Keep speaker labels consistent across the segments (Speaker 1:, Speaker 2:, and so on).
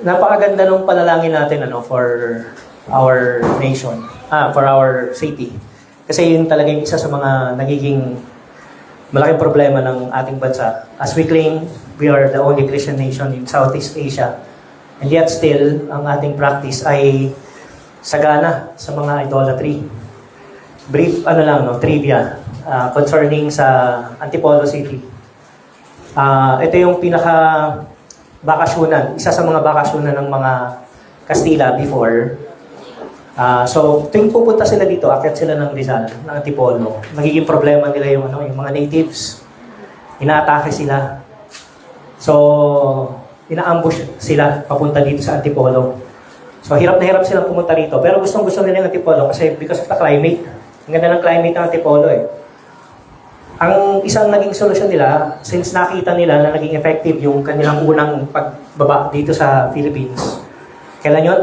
Speaker 1: napakaganda nung panalangin natin for our nation, for our city. Kasi yun talaga yung isa sa mga nagiging malaking problema ng ating bansa. As we claim, we are the only Christian nation in Southeast Asia. And yet still, ang ating practice ay sagana sa mga idolatry. Brief, trivia concerning sa Antipolo City. Ito yung pinaka-bakasyonan, isa sa mga bakasyonan ng mga Kastila before. So, tuwing pupunta sila dito, akyat sila ng Rizal, ng Antipolo. Nagiging problema nila yung mga natives. Inaatake sila. So, ina-ambush sila papunta dito sa Antipolo. So, hirap na hirap silang pumunta rito. Pero gustong-gusto nila yung Antipolo kasi because of the climate. Ang ganda ng climate ng Antipolo Ang isang naging solusyon nila, since nakita nila na naging effective yung kanilang unang pagbaba dito sa Philippines. Kailan yun?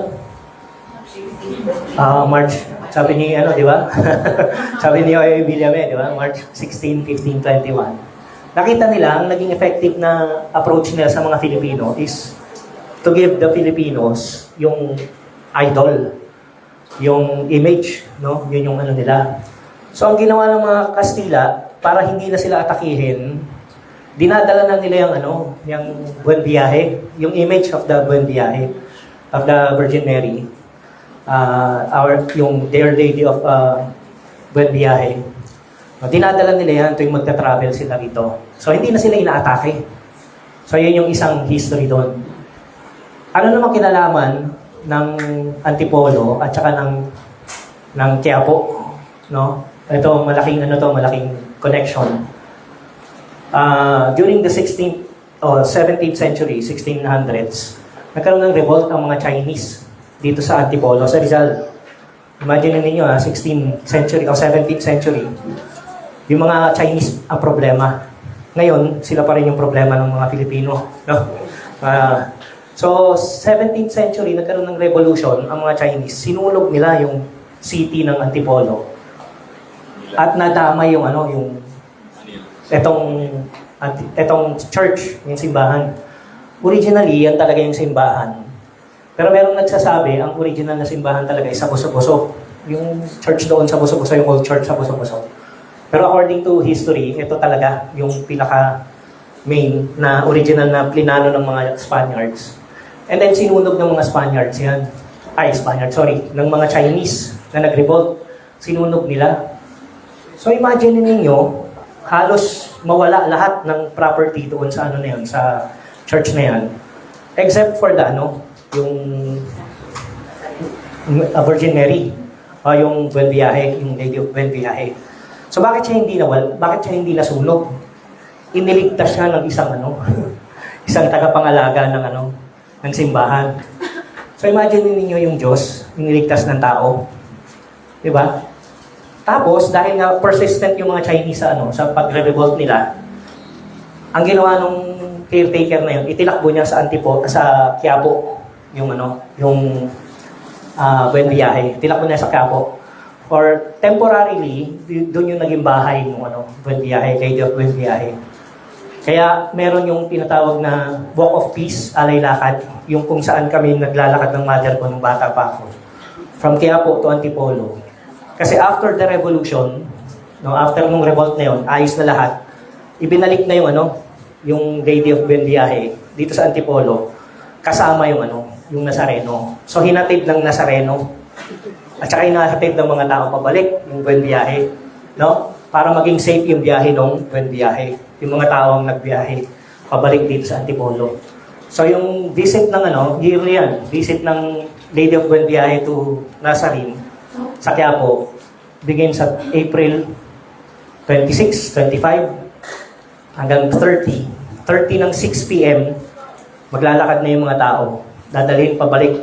Speaker 1: March, sabi ni di ba? Sabi ni William di ba? March 16, 15, 21. Nakita nila, ang naging effective na approach nila sa mga Filipino is to give the Filipinos yung idol, yung image, no? Yun yung nila. So, ang ginawa ng mga Kastila, para hindi na sila atakihin, dinadala na nila yung Buen Viaje, yung image of the Buen Viaje, of the Virgin Mary. Yung Dear Lady of Buen Viaje. Dinadala nila yan tuwing magta-travel sila rito. So, hindi na sila inaatake. So, yun yung isang history doon. Ano naman kinalaman ng Antipolo at saka ng Quiapo, no? Ito, malaking connection. During the 16th or 17th century, 1600s, nagkaroon ng revolt ang mga Chinese dito sa Antipolo, sa Rizal. Imagine ninyo, 16th century o 17th century, yung mga Chinese ang problema. Ngayon, sila pa rin yung problema ng mga Filipino. No? So, 17th century, nagkaroon ng revolution ang mga Chinese. Sinunog nila yung city ng Antipolo. At nadamay yung etong church, yung simbahan. Originally, yan talaga yung simbahan. Pero merong nagsasabi, ang original na simbahan talaga ay sa Buso-Buso. Yung church doon sa Buso-Buso, yung old church sa Buso-Buso. Pero according to history, ito talaga yung pinaka-main na original na plinano ng mga Spaniards. And then sinunog ng mga Spaniards yan. Ng mga Chinese na nag-revolt. Sinunog nila. So imagine ninyo, halos mawala lahat ng property doon sa sa church na yan. Except for yung Virgin Mary, o yung Buen Viaje, yung Lady of Buen Viaje. So bakit siya hindi nasunog? Iniligtas siya ng isang isang tagapangalaga ng simbahan. So imagine niyo yung Diyos, iniligtas ng tao. 'Di ba? Tapos dahil nga persistent yung mga Chinese sa pagre-revolt nila, ang ginawa nung caretaker na yun, itinakbo niya sa Quiapo, yung Buen Viaje. Tinakbo niya sa Quiapo. Or temporarily, doon yung naging bahay ng Buen Viaje, Lady of Buen Viaje. Kaya meron yung tinatawag na Walk of Peace, alay lakad, yung kung saan kami naglalakad ng mother ko nung bata pa ako. From Quiapo to Antipolo. Kasi after the revolution, after nung revolt na yun, ayos na lahat, ibinalik na yung Lady of Buen Viaje dito sa Antipolo, kasama yung yung Nazareno. So hinatid ng Nazareno. At saka hinahatid ng mga tao pabalik, yung Buen Viaje, no? Para maging safe yung biyahe ng Buen Viaje. Yung mga tao ang nagbiyahe pabalik dito sa Antipolo. So yung visit ng yearly yan, visit ng Lady of Buen Viaje to Nazarene sa Quiapo, begins at April 26, 25, hanggang 30. 30 ng 6 p.m., maglalakad na yung mga tao. Dadalhin pabalik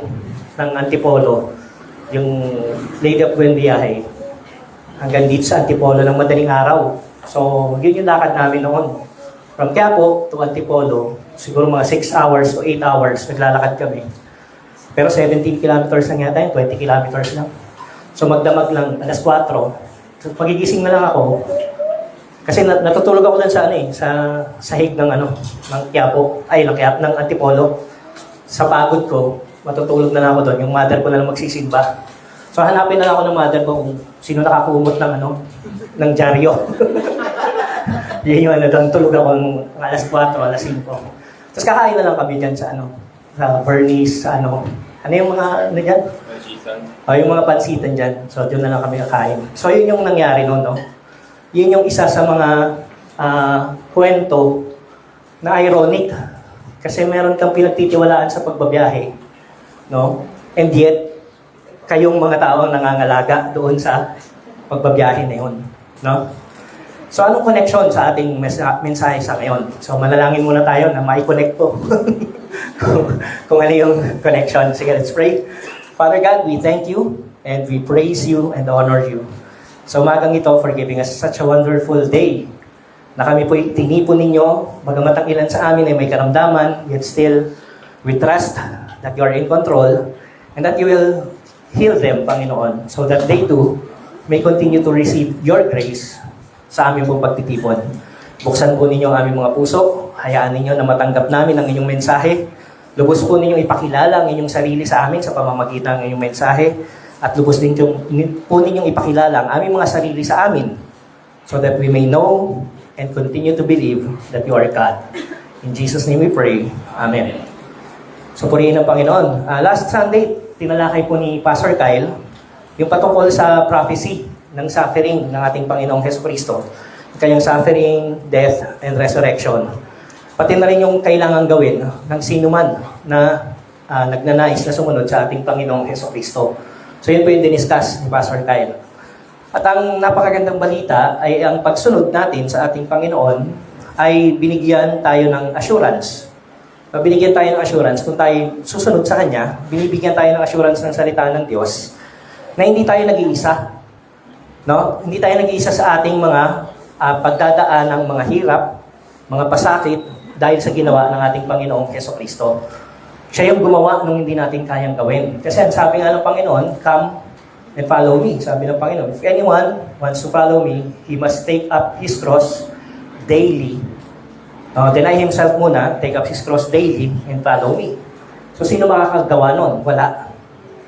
Speaker 1: ng Antipolo yung Lady of Buen Viaje hanggang dito sa Antipolo ng madaling araw. So, yun yung lakad namin noon. From Quiapo to Antipolo, siguro mga 6 hours to 8 hours naglalakad kami. Pero 17 kilometers lang yata yun, 20 kilometers lang. So, magdamag lang, alas 4. So, pagigising na lang ako, kasi natutulog ako dun sa sahig ng ng Quiapo, ng Antipolo. sa pagod ko, matutulog na lang ako doon. Yung mother ko na lang magsisimba. So hanapin na lang ako ng mother ko kung sino nakakumot ng ng dyaryo. Yun yung doon, tulog ako ng alas 4, alas 5. Tapos kakain na lang kami dyan sa sa Bernice, sa ano yung mga, dyan? Pansitan. Yung mga pansitan dyan. So, doon na lang kami kakain. So, yun yung nangyari noon, no? Yun yung isa sa mga kwento na ironic. Kasi meron kang pinagtitiwalaan sa pagbabiyahe, no? And yet, kayong mga tao ang nangangalaga doon sa pagbabiyahe na yun, no? So, anong connection sa ating mensahe sa ngayon? So, manalangin muna tayo na mai-connect to. kung ano yung connection. Sige, let's pray. Father God, we thank you and we praise you and honor you. So, umagang ito for giving us such a wonderful day na kami po tinipon ninyo, bagamat ang ilan sa amin ay may karamdaman, yet still, we trust that you are in control and that you will heal them, Panginoon, so that they too may continue to receive your grace sa aming pong pagtitipon. Buksan po ninyo ang aming mga puso, hayaan ninyo na matanggap namin ang inyong mensahe, lubos po ninyong ipakilala ang inyong sarili sa amin sa pamamagitan ng inyong mensahe, at lubos din po ninyong ipakilala ang aming mga sarili sa amin so that we may know and continue to believe that you are God. In Jesus' name we pray. Amen. So purihin ng Panginoon. Last Sunday, tinalakay po ni Pastor Kyle yung patungkol sa prophecy ng suffering ng ating Panginoong Jesucristo. Kanyang suffering, death, and resurrection. Pati na rin yung kailangan gawin ng sino man na nagnanais na sumunod sa ating Panginoong Jesucristo. So yun po yung diniscuss ni Pastor Kyle. At ang napakagandang balita ay ang pagsunod natin sa ating Panginoon ay binigyan tayo ng assurance. Binigyan tayo ng assurance kung tayo susunod sa Kanya, binibigyan tayo ng assurance ng salita ng Diyos na hindi tayo nag-iisa. No? Hindi tayo nag-iisa sa ating mga pagdadaan ng mga hirap, mga pasakit dahil sa ginawa ng ating Panginoong Jesucristo. Siya yung gumawa nung hindi natin kayang gawin. Kasi ang sabi nga ng Panginoon, come and follow me. Sabi ng Panginoon, if anyone wants to follow me, he must take up his cross daily. Deny himself muna, take up his cross daily, and follow me. So, sino makakagawa nun? Wala.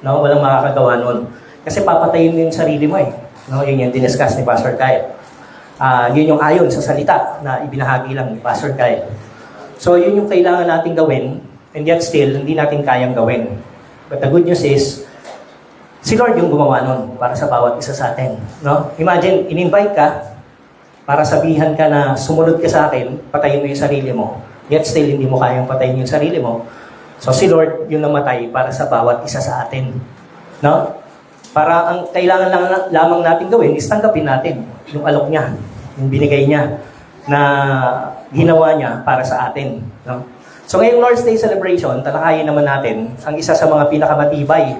Speaker 1: No? Walang makakagawa nun. Kasi papatayin mo yung sarili mo eh. No, yun yung diniscuss ni Pastor Kyle. Yun yung ayon sa salita na ibinahagi lang ni Pastor Kyle. So, yun yung kailangan natin gawin, and yet still, hindi natin kayang gawin. But the good news is, si Lord yung gumawa nun para sa bawat isa sa atin. No? Imagine, in-invite ka para sabihan ka na sumunod ka sa akin, patayin mo yung sarili mo. Yet still, hindi mo kayang patayin yung sarili mo. So, si Lord yung namatay para sa bawat isa sa atin. No? Para ang kailangan lamang natin gawin is tanggapin natin yung alok niya, yung binigay niya na ginawa niya para sa atin. No? So ngayong Lord's Day celebration, talakayin naman natin ang isa sa mga pinakamatibay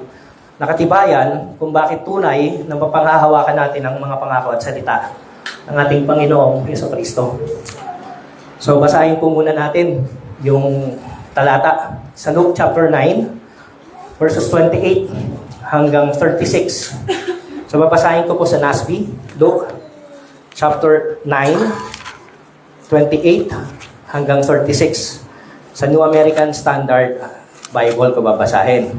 Speaker 1: na katibayan kung bakit tunay na mapanghahawakan natin ang mga pangako at salita ng ating Panginoong Jesucristo. So basahin po muna natin yung talata sa Luke chapter 9, verses 28 hanggang 36. So, babasahin ko po sa NASB, Luke, chapter 9, 28 hanggang 36. Sa New American Standard Bible ko babasahin.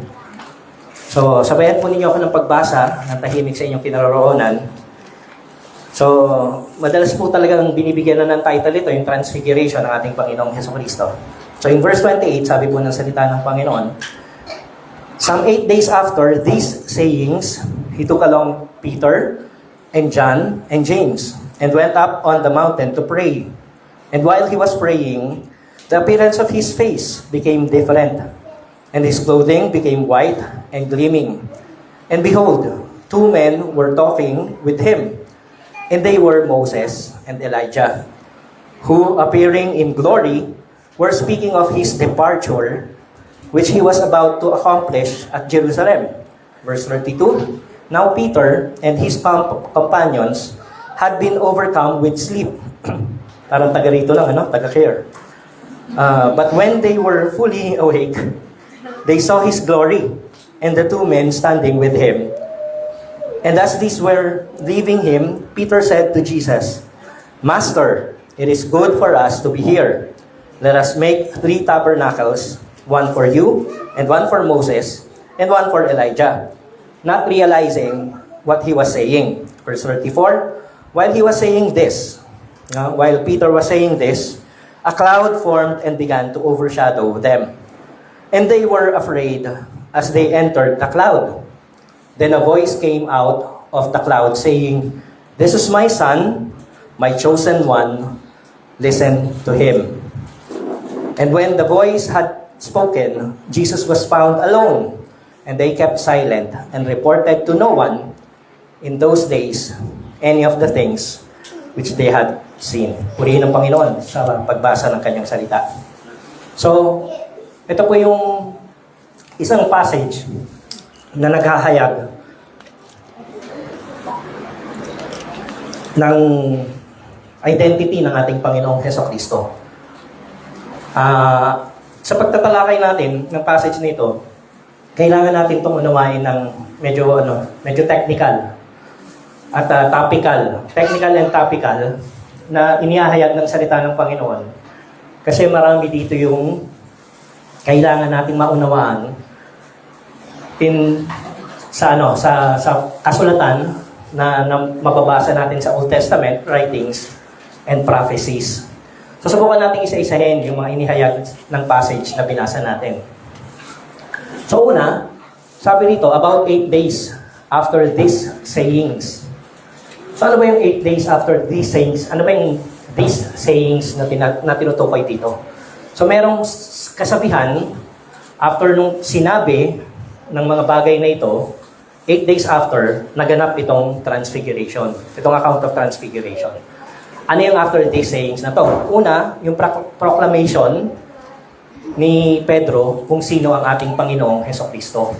Speaker 1: So, sabayan po ninyo ako ng pagbasa ng tahimik sa inyong kinaroroonan. So, madalas po talagang binibigyan na ng title ito, yung Transfiguration ng ating Panginoong Jesucristo. So, in verse 28, sabi po ng salita ng Panginoon, Some 8 days after these sayings, he took along Peter and John and James and went up on the mountain to pray. And while he was praying, the appearance of his face became different, and his clothing became white and gleaming. And behold, 2 men were talking with him, and they were Moses and Elijah, who, appearing in glory, were speaking of his departure, which he was about to accomplish at Jerusalem. Verse 32, Now Peter and his companions had been overcome with sleep. Parang taga rito lang, taga-care. But when they were fully awake, they saw his glory and the 2 men standing with him. And as these were leaving him, Peter said to Jesus, Master, it is good for us to be here. Let us make 3 tabernacles, one for you, and one for Moses, and one for Elijah. Not realizing what he was saying. Verse 34, while he was saying this, while Peter was saying this, a cloud formed and began to overshadow them. And they were afraid as they entered the cloud. Then a voice came out of the cloud saying, "This is my son, my chosen one. Listen to him." And when the voice had spoken, Jesus was found alone, and they kept silent and reported to no one in those days any of the things which they had seen. Purihin ng Panginoon sa pagbasa ng kanyang salita. So, ito po yung isang passage na naghahayag ng identity ng ating Panginoong Hesukristo. Sa pagtatalakay natin ng passage nito, kailangan natin itong unawain ng medyo technical at topical. Technical and topical na inihahayag ng salita ng Panginoon. Kasi marami dito yung kailangan nating maunawaan sa kasulatan na mababasa natin sa Old Testament writings and prophecies. So, subukan natin isa-isahin yung mga inihayag ng passage na binasa natin. So, una, sabi rito, about 8 days after these sayings. So, ano ba yung 8 days after these sayings? Ano ba yung these sayings na tinutukoy dito? So, merong kasabihan, after nung sinabi ng mga bagay na ito, 8 days after, naganap itong transfiguration. Itong account of transfiguration. Ano yung after these sayings na to? Una, yung proclamation ni Pedro kung sino ang ating Panginoong Hesukristo.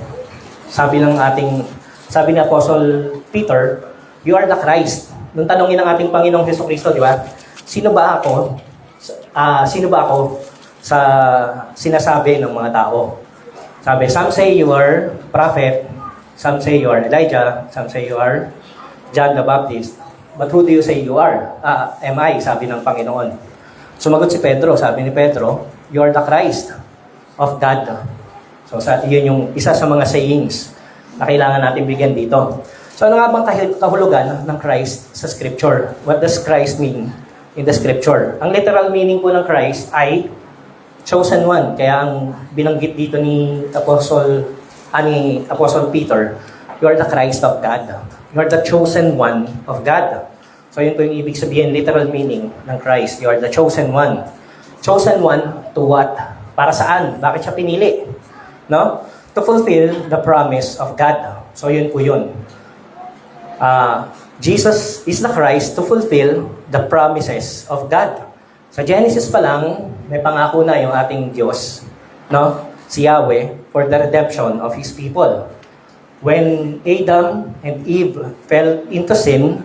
Speaker 1: Sabi ni Apostle Peter, "You are the Christ." Nung tanongin ng ating Panginoong Hesukristo, di ba? Sino ba ako sa sinasabi ng mga tao? Sabi, some say you are prophet, some say you are Elijah, some say you are John the Baptist. But who do you say you are? Am I? Sabi ng Panginoon. Sumagot si Pedro, sabi ni Pedro, "You are the Christ of God." So, yun yung isa sa mga sayings na kailangan natin bigyan dito. So, ano nga bang kahulugan ng Christ sa Scripture? What does Christ mean in the Scripture? Ang literal meaning po ng Christ ay chosen one. Kaya ang binanggit dito ni Apostle Peter, "You are the Christ of God." You are the chosen one of God. So, yun po yung ibig sabihin, literal meaning ng Christ. You are the chosen one. Chosen one to what? Para saan? Bakit siya pinili? No? To fulfill the promise of God. So, yun po yun. Jesus is the Christ to fulfill the promises of God. Sa Genesis pa lang, may pangako na yung ating Diyos, no? Si Yahweh, for the redemption of His people. When Adam and Eve fell into sin,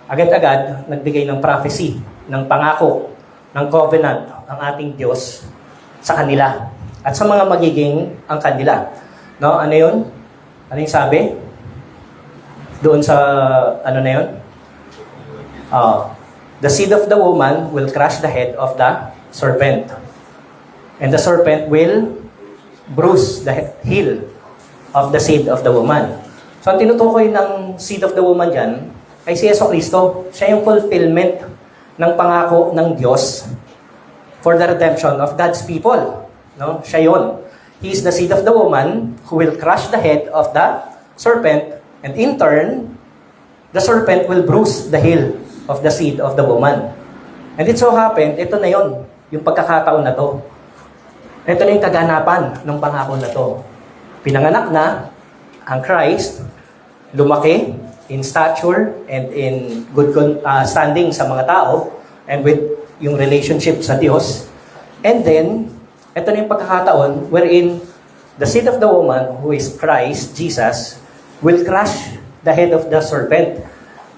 Speaker 1: agad-agad nagbigay ng prophecy, ng pangako, ng covenant ang ating Diyos sa kanila at sa mga magiging ang kanila. No? Ano yun? Ano yung sabi? Doon sa, yun? The seed of the woman will crush the head of the serpent. And the serpent will bruise the heel of the seed of the woman. So, ang tinutukoy ng seed of the woman dyan ay si Hesukristo. Siya yung fulfillment ng pangako ng Diyos for the redemption of God's people. No? Siya yun. He is the seed of the woman who will crush the head of the serpent, and in turn, the serpent will bruise the heel of the seed of the woman. And it so happened, ito na yun, yung pagkakataon na to. Ito na yung kaganapan ng pangako na to. Pinanganak na ang Christ, lumaki in stature and in good standing sa mga tao and with yung relationship sa Diyos. And then, ito na yung pagkakataon wherein the seed of the woman, who is Christ, Jesus, will crush the head of the serpent.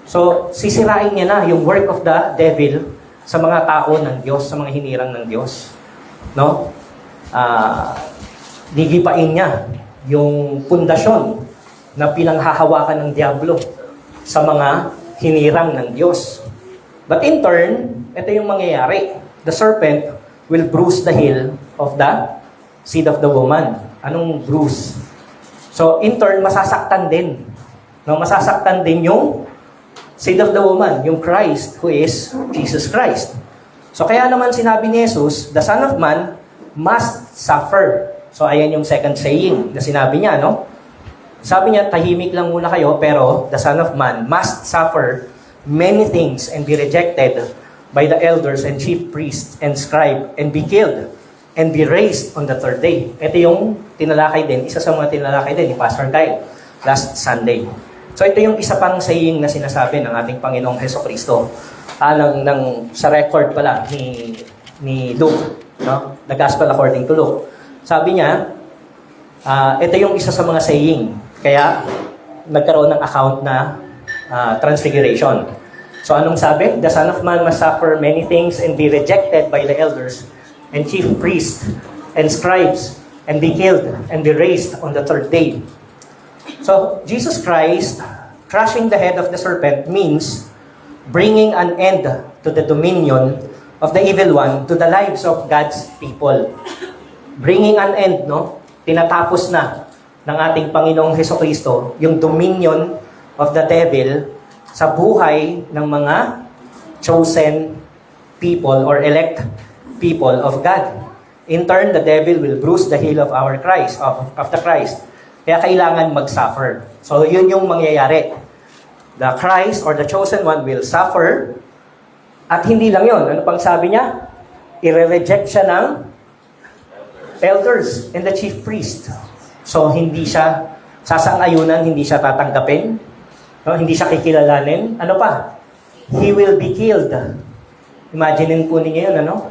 Speaker 1: So, sisirain niya na yung work of the devil sa mga tao ng Diyos, sa mga hinirang ng Diyos. No? Gigipain niya yung pundasyon na pinanghahawakan ng Diablo sa mga hinirang ng Diyos. But in turn, ito yung mangyayari. The serpent will bruise the heel of the seed of the woman. Anong bruise? So, in turn, masasaktan din. No, masasaktan din yung seed of the woman, yung Christ, who is Jesus Christ. So, kaya naman sinabi ni Jesus, the Son of Man must suffer. So, ayan yung second saying na sinabi niya, no? Sabi niya, tahimik lang muna kayo, pero the Son of Man must suffer many things and be rejected by the elders and chief priests and scribe and be killed and be raised on the third day. Ito yung tinalakay din, isa sa mga tinalakay din ni Pastor Kyle last Sunday. So ito yung isa pang saying na sinasabi ng ating Panginoong Hesukristo. Sa record pala ni Luke, no? The Gospel according to Luke. Sabi niya, ito yung isa sa mga saying. Kaya nagkaroon ng account na transfiguration. So anong sabi? The Son of Man must suffer many things and be rejected by the elders and chief priests and scribes and be killed and be raised on the third day. So Jesus Christ crushing the head of the serpent means bringing an end to the dominion of the evil one to the lives of God's people. Bringing an end, no? Tinatapos na ng ating Panginoong Hesukristo yung dominion of the devil sa buhay ng mga chosen people or elect people of God. In turn, the devil will bruise the heel of our Christ, of the Christ. Kaya kailangan mag-suffer. So, yun yung mangyayari. The Christ or the chosen one will suffer. At hindi lang yun. Ano pang sabi niya? I-reject siya ng elders and the chief priest. So, hindi siya sasang-ayunan, hindi siya tatanggapin. No, hindi siya kikilalanin. Ano pa? He will be killed. Imaginin po ninyo yun, ano?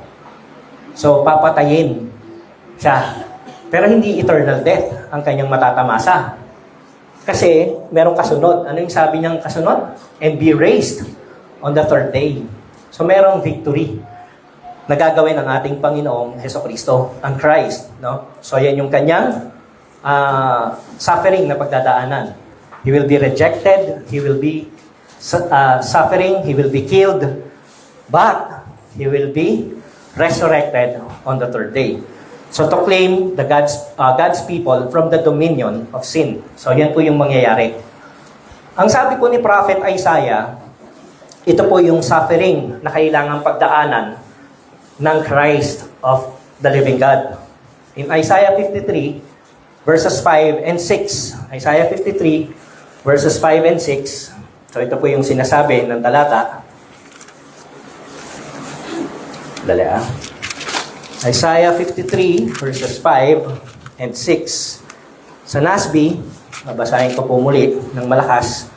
Speaker 1: So, papatayin siya. Pero hindi eternal death ang kanyang matatamasa. Kasi, merong kasunod. Ano yung sabi niyang kasunod? And be raised on the third day. So, merong victory na gagawin ng ating Panginoong Hesukristo, ang Christ. No? So, yan yung kanyang suffering na pagdadaanan. He will be rejected, he will be suffering, he will be killed, but he will be resurrected on the third day. So to claim the God's people from the dominion of sin. So yan po yung mangyayari. Ang sabi po ni Prophet Isaiah, ito po yung suffering na kailangang pagdaanan ng Christ of the living God. In Isaiah 53, verses 5 and 6. Isaiah 53, verses 5 and 6. So ito po yung sinasabi ng talata. Dali Isaiah 53, verses 5 and 6. Sa NASB, babasahin ko po muli ng malakas.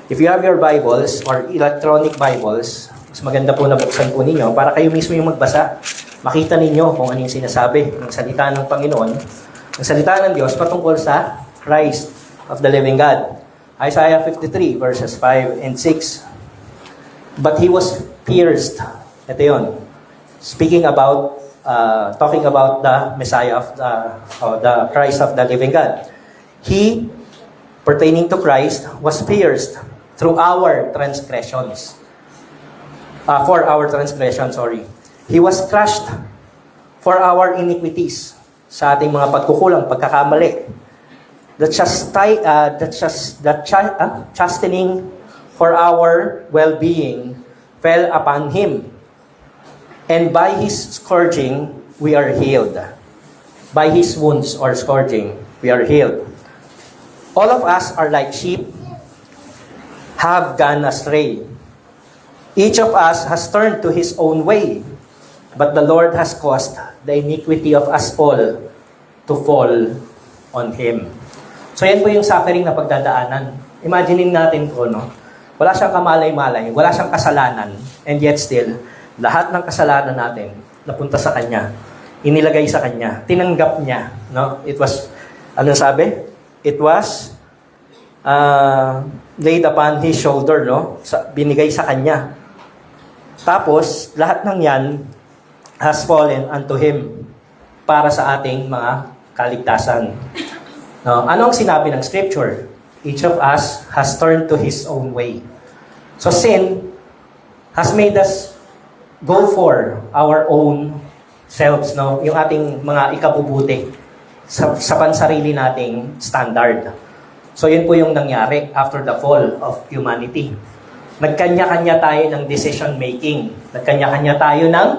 Speaker 1: If you have your Bibles or electronic Bibles, mas maganda po na buksan po ninyo para kayo mismo yung magbasa. Makita ninyo kung ano yung sinasabi ng salita ng Panginoon, ng salita ng Diyos patungkol sa Christ of the living God. Isaiah 53, verses 5 and 6. But he was pierced. Ito yun. Speaking about, talking about the Messiah of the Christ of the living God. He, pertaining to Christ, was pierced through our transgressions. For our transgressions, sorry. He was crushed for our iniquities. Sa ating mga pagkukulang, pagkakamali. The chastening for our well-being fell upon him. And by his scourging, we are healed. By his wounds or scourging, we are healed. All of us are like sheep, have gone astray. Each of us has turned to his own way, but the Lord has caused the iniquity of us all to fall on him. So yan po yung suffering na pagdadaanan. Imaginein natin po, no? Wala siyang kamalay-malay, wala siyang kasalanan, and yet still, lahat ng kasalanan natin napunta sa Kanya. Inilagay sa Kanya. Tinanggap niya. No? It was, ano sabi? It was laid upon His shoulder. No? Binigay sa Kanya. Tapos, lahat ng yan has fallen unto Him para sa ating mga kaligtasan. No? Ano ang sinabi ng Scripture? Each of us has turned to his own way. So sin has made us go for our own selves, no? Yung ating mga ikabubuti sa pansarili nating standard. So yun po yung nangyari after the fall of humanity. Nagkanya-kanya tayo ng decision making. Nagkanya-kanya tayo ng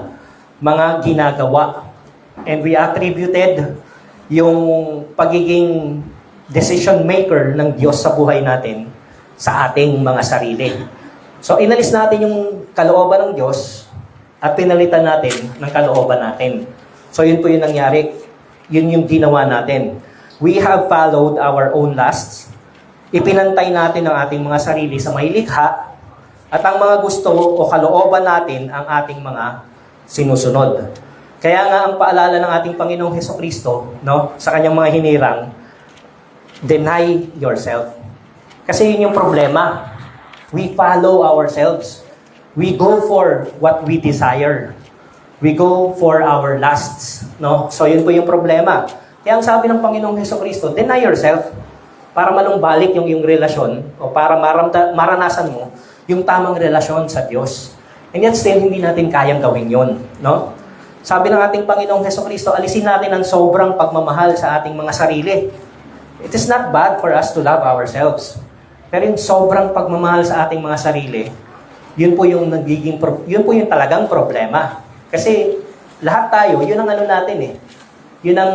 Speaker 1: mga ginagawa. And we attributed yung pagiging decision maker ng Diyos sa buhay natin sa ating mga sarili. So inalis natin yung kalooban ng Diyos at pinalitan natin ng kalooban natin. So yun po yung nangyari. Yun yung ginawa natin. We have followed our own lusts. Ipinantay natin ang ating mga sarili sa may likha at ang mga gusto o kalooban natin ang ating mga sinusunod. Kaya nga ang paalala ng ating Panginoong Hesukristo, no, sa kanyang mga hinirang, deny yourself. Kasi yun yung problema. We follow ourselves. We go for what we desire. We go for our lusts, no? So yun po yung problema. Kaya ang sabi ng Panginoong Hesukristo, deny yourself para manumbalik yung relasyon o para maranasan mo yung tamang relasyon sa Diyos. And yet still, hindi natin kayang gawin yun, no? Sabi ng ating Panginoong Hesukristo, alisin natin ang sobrang pagmamahal sa ating mga sarili. It is not bad for us to love ourselves. Pero yung sobrang pagmamahal sa ating mga sarili, yun po yung talagang problema. Kasi lahat tayo, yun ang ano natin eh. Yun ang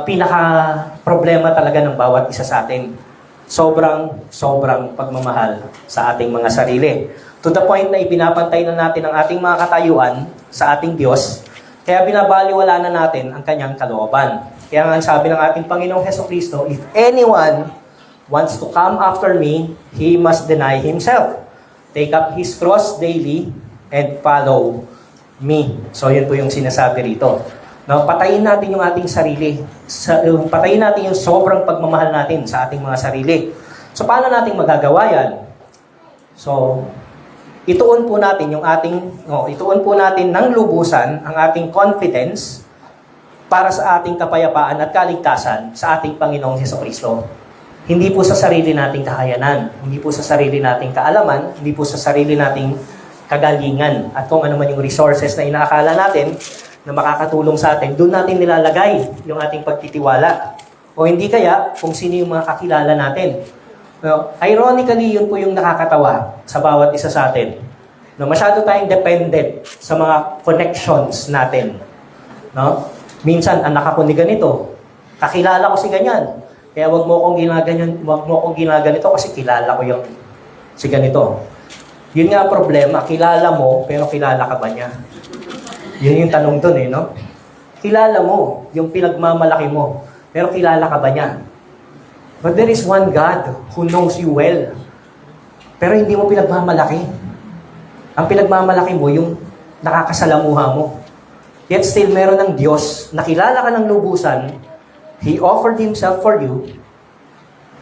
Speaker 1: pinaka-problema talaga ng bawat isa sa atin. Sobrang pagmamahal sa ating mga sarili. To the point na ipinapantay na natin ang ating mga katayuan sa ating Diyos, kaya binabaliwala na natin ang kanyang kalooban. Kaya nga sabi ng ating Panginoong Hesukristo, if anyone wants to come after me, he must deny himself. Take up his cross daily and follow me. So, yun po yung sinasabi rito. No, patayin natin yung ating sarili. Patayin natin yung sobrang pagmamahal natin sa ating mga sarili. So, paano natin magagawa yan? So, ituon po natin ng lubusan ang ating confidence para sa ating kapayapaan at kaligtasan sa ating Panginoong Hesukristo. Hindi po sa sarili nating kakayanan, hindi po sa sarili nating kaalaman, hindi po sa sarili nating kagalingan at kung ano man yung resources na inaakala natin na makakatulong sa atin, doon natin nilalagay yung ating pagtitiwala. O hindi kaya kung sino yung mga kakilala natin. No? Ironically, yun po yung nakakatawa sa bawat isa sa atin. No? Masyado tayong dependent sa mga connections natin. No? Minsan, anak ako ni ganito. Kakilala ko si ganyan. Kaya wag mo akong ginaganito kasi kilala ko yung si ganito. Yun nga problema, kilala mo, pero kilala ka ba niya? Yun yung tanong dun no? Kilala mo, yung pinagmamalaki mo, pero kilala ka ba niya? But there is one God who knows you well. Pero hindi mo pinagmamalaki. Ang pinagmamalaki mo, yung nakakasalamuha mo. Yet still, meron ng Diyos, nakilala ka ng lubusan, He offered Himself for you,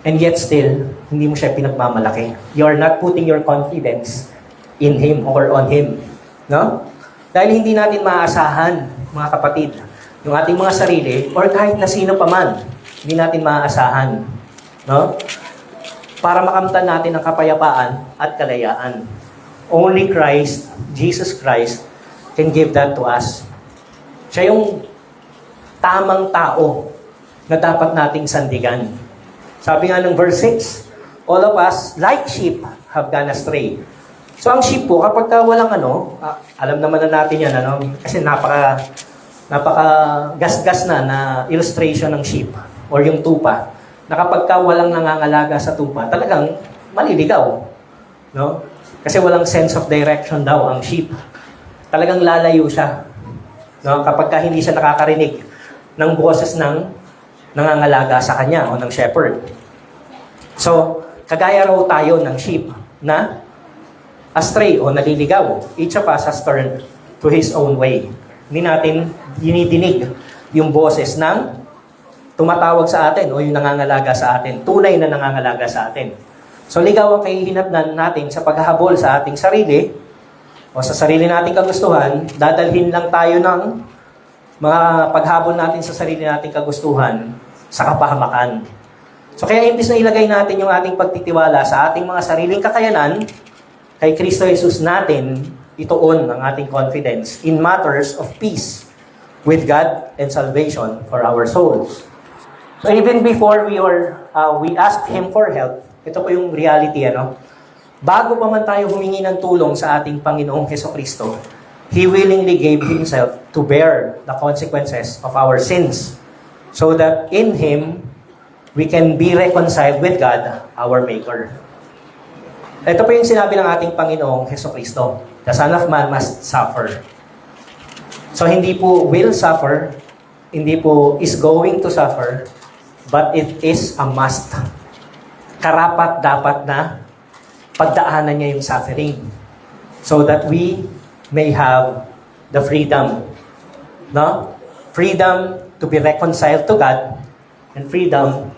Speaker 1: and yet still, hindi mo siya pinagmamalaki. You are not putting your confidence in Him or on Him. No? Dahil hindi natin maaasahan, mga kapatid, yung ating mga sarili, or kahit na sino pa man, hindi natin maaasahan. No? Para makamtan natin ang kapayapaan at kalayaan. Only Christ, Jesus Christ, can give that to us. Siya yung tamang tao na dapat nating sandigan. Sabi nga ng verse 6, all of us, like sheep, have gone astray. So ang sheep po, kapag walang alam naman na natin yan, kasi napaka gas-gas na illustration ng sheep or yung tupa, na kapag walang nangangalaga sa tupa, talagang maliligaw. No? Kasi walang sense of direction daw ang sheep. Talagang lalayo siya. No? Kapag hindi siya nakakarinig ng boses ng nangangalaga sa kanya o ng shepherd. So, kagaya raw tayo ng sheep na astray o naliligaw. Each of us has turned to his own way. Hindi natin dinidinig yung boses ng tumatawag sa atin o yung nangangalaga sa atin, tunay na nangangalaga sa atin. So, ligaw ang kahihinatnan natin sa paghahabol sa ating sarili o sa sarili nating kagustuhan, dadalhin lang tayo ng mga paghabol natin sa sarili nating kagustuhan sa kapahamakan. So kaya imbis na ilagay natin yung ating pagtitiwala sa ating mga sariling kakayanan, kay Kristo Jesus natin, ituon ang ating confidence in matters of peace with God and salvation for our souls. So even before we asked Him for help, ito po yung reality, bago pa man tayo humingi ng tulong sa ating Panginoong Hesukristo, He willingly gave Himself to bear the consequences of our sins so that in Him, we can be reconciled with God, our Maker. Ito po yung sinabi ng ating Panginoong Hesukristo. The Son of Man must suffer. So hindi po will suffer, hindi po is going to suffer, but it is a must. Karapat dapat na pagdaanan niya yung suffering so that we may have the freedom. No? Freedom to be reconciled to God and freedom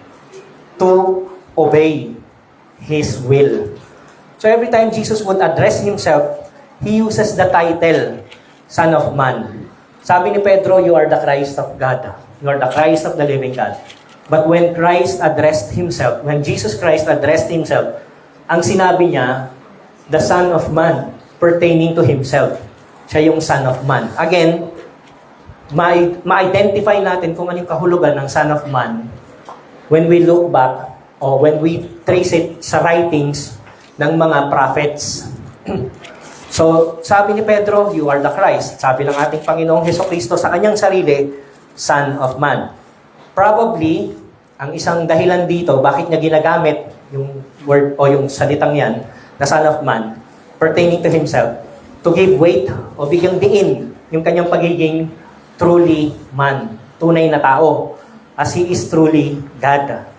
Speaker 1: to obey His will. So every time Jesus would address Himself, He uses the title, Son of Man. Sabi ni Pedro, you are the Christ of God. You are the Christ of the living God. But when Christ addressed Himself, when Jesus Christ addressed Himself, ang sinabi niya, the Son of Man, pertaining to Himself. Siya yung Son of Man. Again, ma-identify natin kung ano yung kahulugan ng Son of Man when we look back or when we trace it sa writings ng mga prophets. So, sabi ni Pedro, you are the Christ. Sabi ng ating Panginoong Hesukristo sa kanyang sarili, Son of Man. Probably, ang isang dahilan dito, bakit niya ginagamit yung word o yung salitang yan, na Son of Man, pertaining to Himself, to give weight o bigyang diin yung kanyang pagiging truly man, tunay na tao, as He is truly God.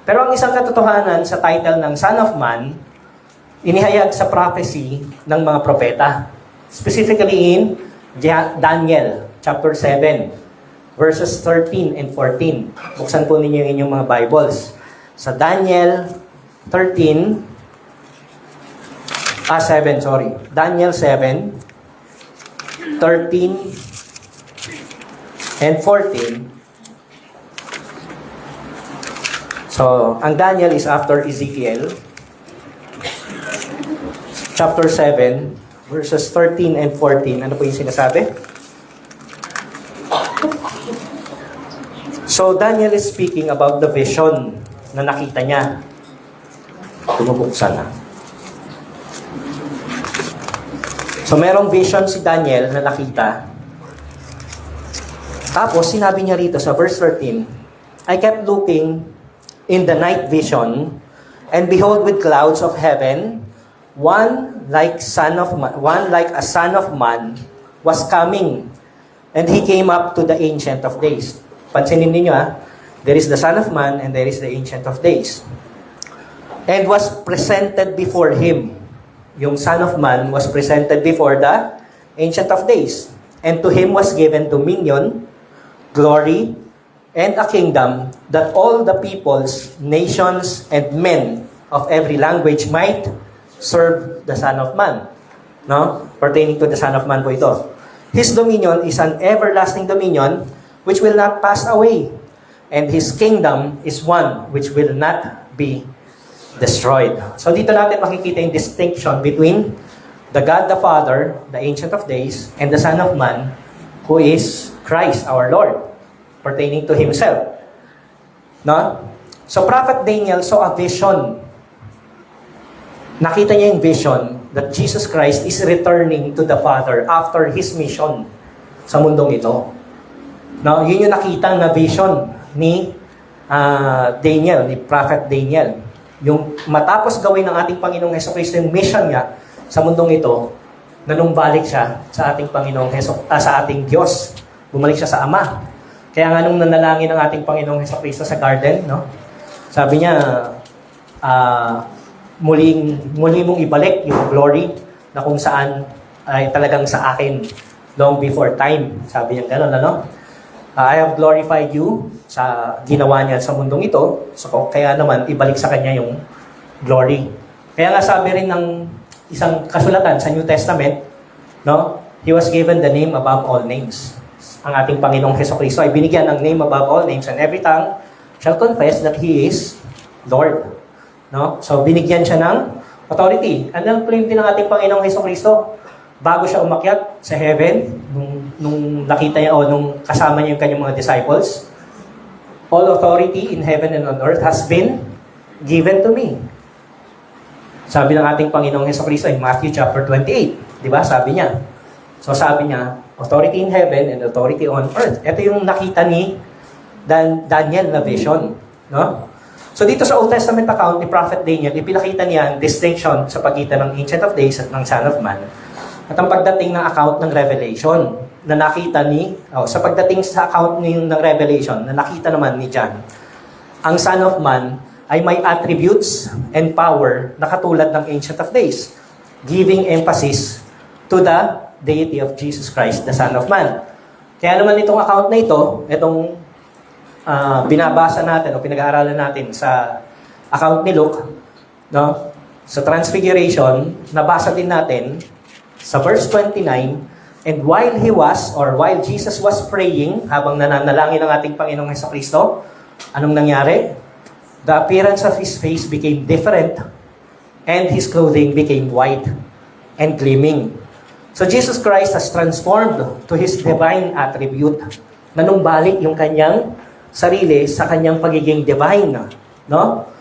Speaker 1: Pero ang isang katotohanan sa title ng Son of Man, inihayag sa prophecy ng mga propeta. Specifically in Daniel chapter 7, verses 13 and 14. Buksan po ninyo yung inyong mga Bibles. Sa Daniel 7, Daniel 7, 13 and 14. So, ang Daniel is after Ezekiel. Chapter 7, verses 13 and 14. Ano po yung sinasabi? So, Daniel is speaking about the vision na nakita niya. Tumubuksan na. So, merong vision si Daniel na nakita. Tapos, sinabi niya rito sa verse 13, I kept looking in the night vision, and behold with clouds of heaven, one like a son of man was coming, and he came up to the Ancient of Days. Pansinin ninyo there is the Son of Man and there is the Ancient of Days. And was presented before him. Yung Son of Man was presented before the Ancient of Days. And to him was given dominion, glory, and a kingdom that all the peoples, nations, and men of every language might serve the Son of Man. No? Pertaining to the Son of Man po ito. His dominion is an everlasting dominion which will not pass away. And His kingdom is one which will not be destroyed. So dito natin makikita yung distinction between the God the Father, the Ancient of Days, and the Son of Man, who is Christ our Lord, pertaining to Himself. No? So Prophet Daniel saw a vision. Nakita niya yung vision that Jesus Christ is returning to the Father after His mission sa mundong ito. No, yun yung nakita na vision ni Daniel, ni Prophet Daniel. Yung matapos gawin ng ating Panginoong Hesukristo yung mission niya sa mundong ito, na nung balik siya sa ating Panginoong sa ating Diyos, bumalik siya sa Ama. Kaya nga nung nanalangin ng ating Panginoong Hesukristo sa garden, no? Sabi niya, muli mong ibalik yung glory na kung saan ay talagang sa akin long before time. Sabi niya gano'n, ano? I have glorified you sa ginawa niya sa mundong ito. So, kaya naman, ibalik sa kanya yung glory. Kaya nga sabi rin ng isang kasulatan sa New Testament, no? He was given the name above all names. Ang ating Panginoong Hesukristo ay binigyan ng name above all names, and every tongue shall confess that He is Lord. No? So, binigyan siya ng authority. And ang claim din ng ating Panginoong Hesukristo, bago siya umakyat sa heaven, nung nakita niya o nung kasama niya yung kanyang mga disciples, all authority in heaven and on earth has been given to me. Sabi ng ating Panginoong Hesukristo in Matthew chapter 28. Di ba? Sabi niya. So sabi niya, authority in heaven and authority on earth. Ito yung nakita ni Daniel na vision. No? So dito sa Old Testament account ni Prophet Daniel, ipinakita niya ang distinction sa pagitan ng Ancient of Days at ng Son of Man. At ang pagdating ng account ng Revelation na nakita sa pagdating sa account ng Revelation na nakita naman ni John, ang Son of Man ay may attributes and power na katulad ng Ancient of Days, giving emphasis to the deity of Jesus Christ, the Son of Man. Kaya naman itong account na ito, itong binabasa natin o pinag-aaralan natin sa account ni Luke, no? Sa Transfiguration, nabasa din natin sa verse 29, and while Jesus was praying, habang nananalangin ang ating Panginoong Hesukristo, anong nangyari? The appearance of His face became different, and His clothing became white and gleaming. So Jesus Christ has transformed to His divine attribute, nanumbalik yung kanyang sarili sa kanyang pagiging divine. No?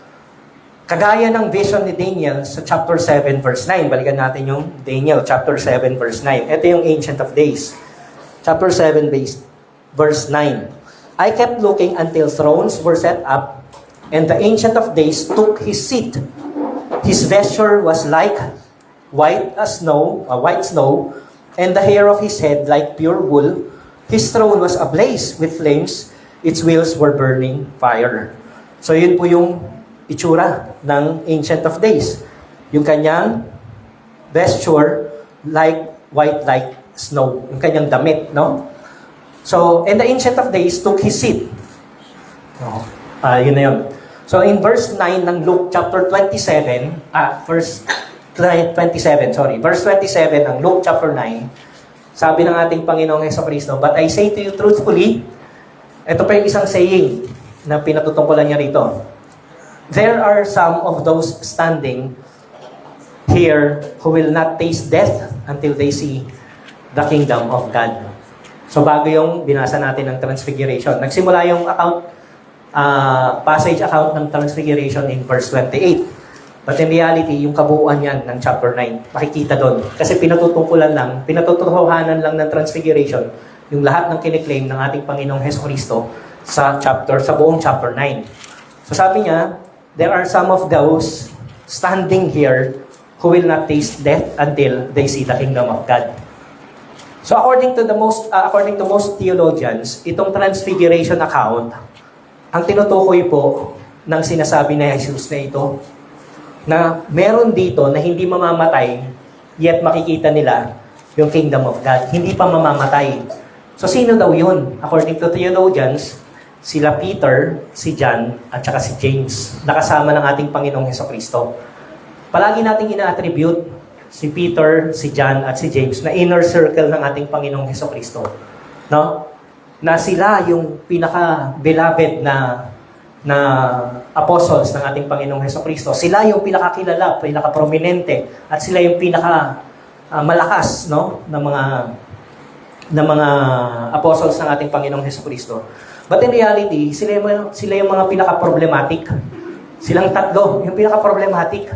Speaker 1: Kagaya ng vision ni Daniel sa chapter 7 verse 9. Balikan natin yung Daniel chapter 7 verse 9. Ito yung Ancient of Days. Chapter 7 verse 9. I kept looking until thrones were set up, and the Ancient of Days took his seat. His vesture was like white snow, and the hair of his head like pure wool. His throne was ablaze with flames. Its wheels were burning fire. So yun po yung itsura ng Ancient of Days. Yung kanyang vesture like white like snow. Yung kanyang damit, no? So, and the Ancient of Days took his seat. Yun na yun. So, in verse 9 ng Luke chapter 27, verse 27 ng Luke chapter 9, sabi ng ating Panginoong Hesukristo, but I say to you truthfully, ito pa yung isang saying na pinatutungkulan niya rito. There are some of those standing here who will not taste death until they see the kingdom of God. So bago yung binasa natin ng Transfiguration, nagsimula yung passage account ng Transfiguration in verse 28. But in reality, yung kabuuan yan ng chapter 9, makikita doon. Kasi pinatutuhanan lang ng Transfiguration yung lahat ng kiniklaim ng ating Panginoong Hesukristo sa buong chapter 9. So sabi niya, there are some of those standing here who will not taste death until they see the kingdom of God. So according to most theologians, itong Transfiguration account, ang tinutukoy po ng sinasabi na Jesus na ito, na meron dito na hindi mamamatay, yet makikita nila yung kingdom of God. Hindi pa mamamatay. So sino daw yun? According to theologians, sila Peter, si John, at saka si James, nakasama ng ating Panginoong Hesukristo. Palagi nating ina-attribute si Peter, si John, at si James na inner circle ng ating Panginoong Hesukristo. No? Na sila yung pinaka-beloved na apostles ng ating Panginoong Hesukristo. Sila yung pinakakilala, pinaka-prominente, at sila yung pinaka-malakas, no? ng mga apostles ng ating Panginoong Hesukristo. But in reality, sila yung mga pinaka-problematic. Silang tatlo, yung pinaka-problematic.